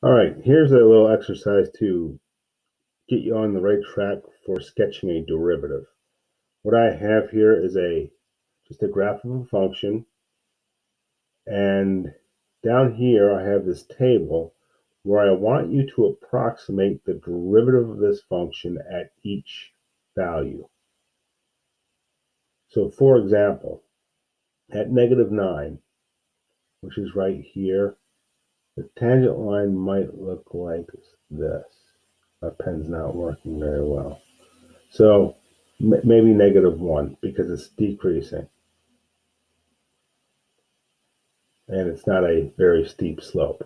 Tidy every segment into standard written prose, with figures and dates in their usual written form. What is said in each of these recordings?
All right, here's a little exercise to get you on the right track for sketching a derivative. What I have here is just a graph of a function, and down here I have this table where I want you to approximate the derivative of this function at each value. So for example, at -9, which is right here, the tangent line might look like this. My pen's not working very well. So maybe -1 because it's decreasing. And it's not a very steep slope.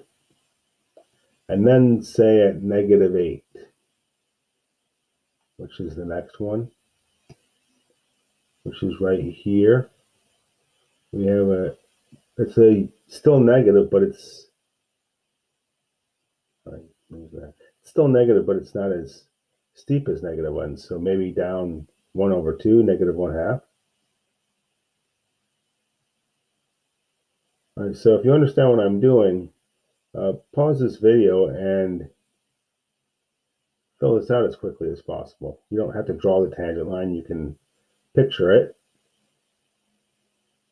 And then say at -8, which is the next one, which is right here, we have it's still negative, but it's still negative, but it's not as steep as -1. So maybe down 1/2, -1/2. All right, so if you understand what I'm doing, pause this video and fill this out as quickly as possible. You don't have to draw the tangent line. You can picture it.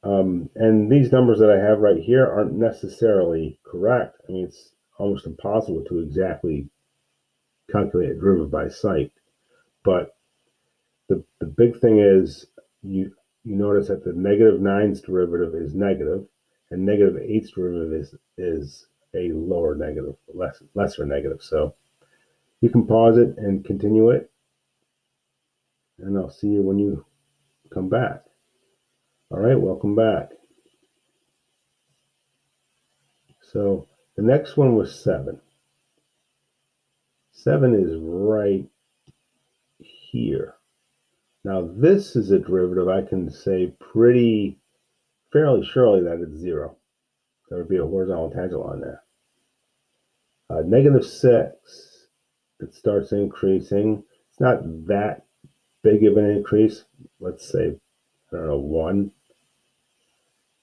And these numbers that I have right here aren't necessarily correct. I mean, it's almost impossible to exactly calculate a derivative by sight. But the big thing is you notice that the -9's derivative is negative, and -8's derivative is a lower negative, lesser negative. So you can pause it and continue it, and I'll see you when you come back. All right, welcome back. So the next one was 7. 7 is right here. Now this is a derivative I can say fairly surely that it's 0. There would be a horizontal tangent line there. -6, it starts increasing. It's not that big of an increase. Let's say, I don't know, 1.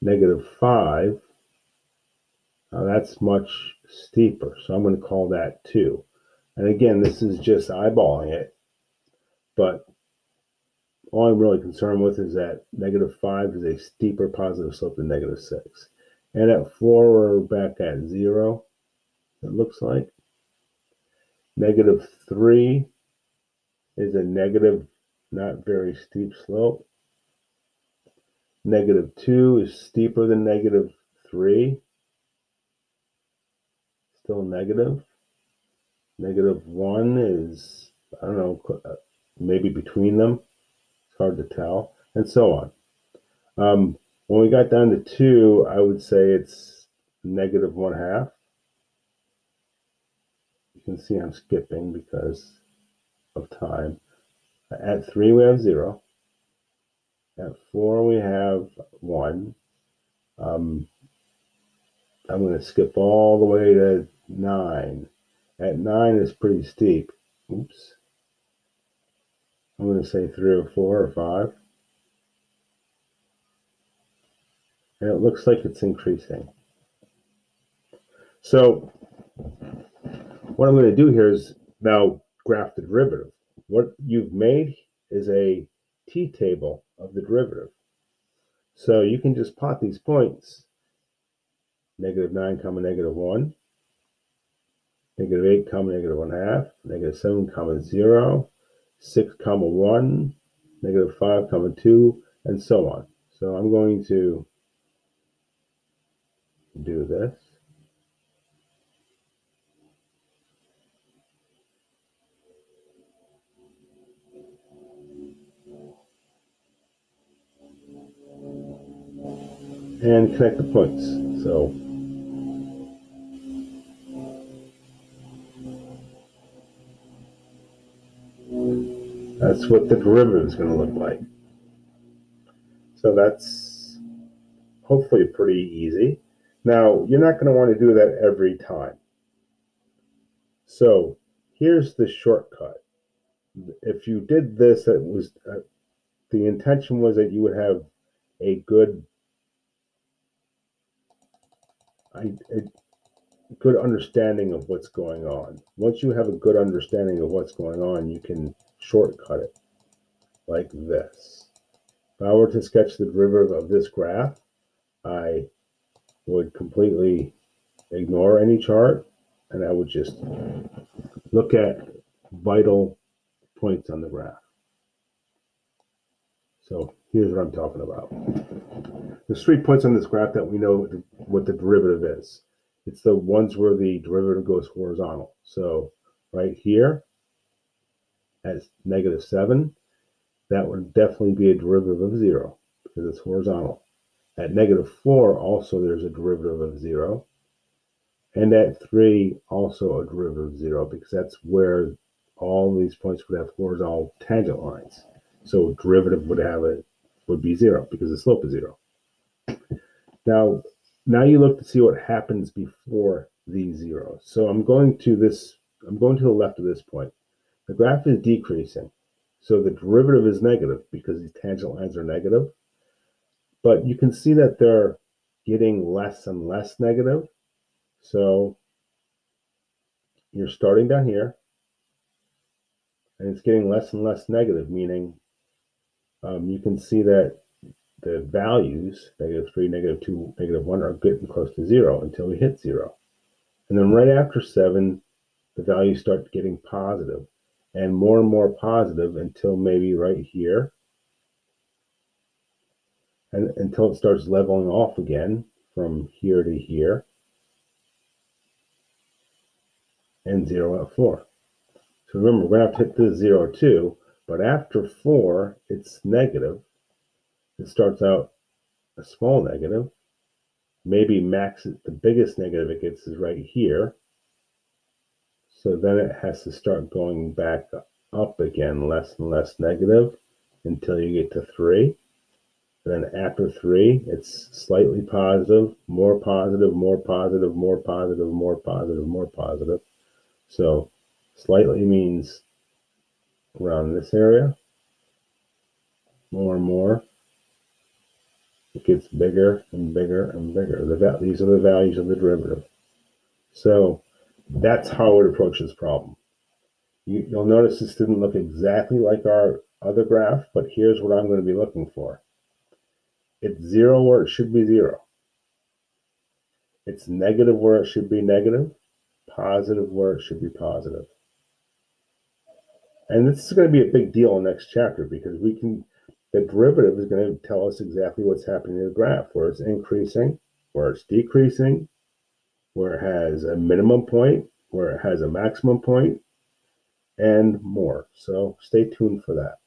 -5, that's much steeper. So I'm going to call that 2. And again, this is just eyeballing it, but all I'm really concerned with is that -5 is a steeper positive slope than -6. And at 4, we're back at 0, it looks like. -3 is a negative, not very steep slope. -2 is steeper than -3. Still negative. -1 is, I don't know, maybe between them. It's hard to tell, and so on. When we got down to 2, I would say it's -1/2. You can see I'm skipping because of time. At 3, we have 0. At 4, we have 1. I'm going to skip all the way to 9. At 9 is pretty steep. Oops. I'm going to say 3 or 4 or 5. And it looks like it's increasing. So what I'm going to do here is now graph the derivative. What you've made is a t-table of the derivative. So you can just plot these points. -9, -1. -8, -1/2. -7, 0. 6, 1. -5, 2, and so on. So I'm going to do this. And connect the points. So that's what the derivative is going to look like. So that's hopefully pretty easy. Now, you're not going to want to do that every time. So here's the shortcut. If you did this, it was the intention was that you would have a good good understanding of what's going on. Once you have a good understanding of what's going on, you can shortcut it like this. If I were to sketch the derivative of this graph, I would completely ignore any chart, and I would just look at vital points on the graph. So here's what I'm talking about. There's 3 points on this graph that we know what the derivative is. It's the ones where the derivative goes horizontal. So right here at -7, that would definitely be a derivative of 0 because it's horizontal. At -4, also there's a derivative of 0. And at 3, also a derivative of 0 because that's where all these points would have horizontal tangent lines. So derivative would be 0 because the slope is 0. Now you look to see what happens before these zeros. So I'm going to the left of this point. The graph is decreasing. So the derivative is negative because these tangent lines are negative. But you can see that they're getting less and less negative. So you're starting down here, and it's getting less and less negative, meaning you can see that the values, -3, -2, -1, are getting close to 0 until we hit 0. And then right after 7, the values start getting positive and more positive until maybe right here, and until it starts leveling off again from here to here, and 0 at 4. So remember, we're going to have to hit this 0 too, but after 4, it's negative. It starts out a small negative. Maybe the biggest negative it gets is right here. So then it has to start going back up again, less and less negative until you get to 3. And then after 3, it's slightly positive, more positive, more positive, more positive, more positive, more positive. So slightly means around this area, more and more. It gets bigger and bigger and bigger. These are the values of the derivative. So that's how I would approach this problem. You'll notice this didn't look exactly like our other graph, but here's what I'm going to be looking for. It's 0 where it should be 0. It's negative where it should be negative, positive where it should be positive. And this is going to be a big deal in the next chapter because the derivative is going to tell us exactly what's happening in the graph, where it's increasing, where it's decreasing, where it has a minimum point, where it has a maximum point, and more. So stay tuned for that.